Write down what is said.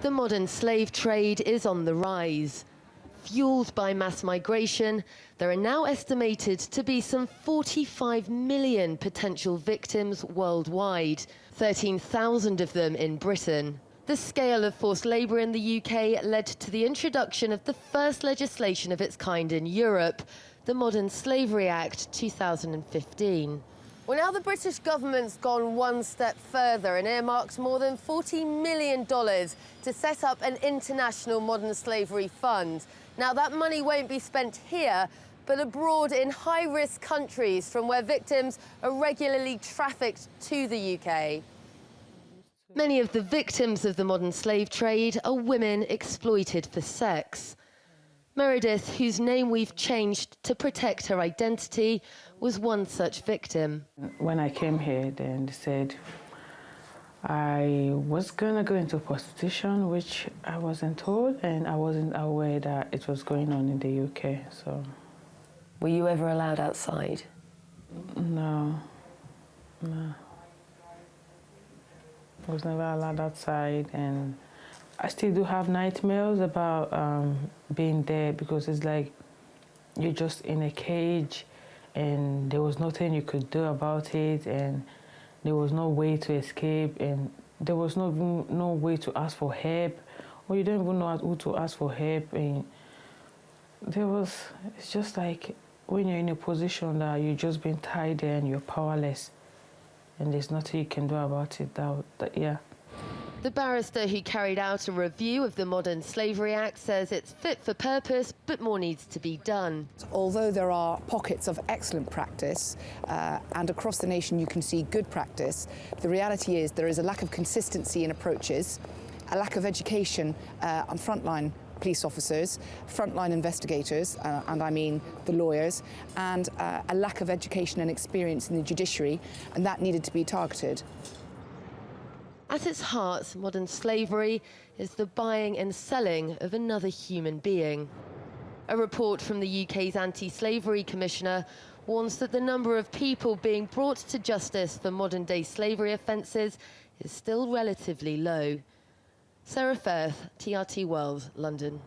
The modern slave trade is on the rise. Fueled by mass migration, there are now estimated to be some 45 million potential victims worldwide, 13,000 of them in Britain. The scale of forced labour in the UK led to the introduction of the first legislation of its kind in Europe, the Modern Slavery Act 2015. Well, now the British government's gone one step further and earmarked more than $40 million to set up an international modern slavery fund. Now, that money won't be spent here, but abroad in high-risk countries from where victims are regularly trafficked to the UK. Many of the victims of the modern slave trade are women exploited for sex. Meredith, whose name we've changed to protect her identity, was one such victim. When I came here, then they said I was gonna go into prostitution, which I wasn't told, and I wasn't aware that it was going on in the UK, so. Were you ever allowed outside? No. I was never allowed outside, and I still do have nightmares about being there, because it's like you're just in a cage and there was nothing you could do about it, and there was no way to escape, and there was no way to ask for help, or you don't even know who to ask for help. And it's just like when you're in a position that you're just being tied there and you're powerless and there's nothing you can do about it. Yeah. The barrister who carried out a review of the Modern Slavery Act says it's fit for purpose, but more needs to be done. Although there are pockets of excellent practice, and across the nation you can see good practice, the reality is there is a lack of consistency in approaches, a lack of education on frontline police officers, frontline investigators, and I mean the lawyers, and a lack of education and experience in the judiciary, and that needed to be targeted. At its heart, modern slavery is the buying and selling of another human being. A report from the UK's Anti-Slavery Commissioner warns that the number of people being brought to justice for modern-day slavery offences is still relatively low. Sara, Firth, TRT World, London.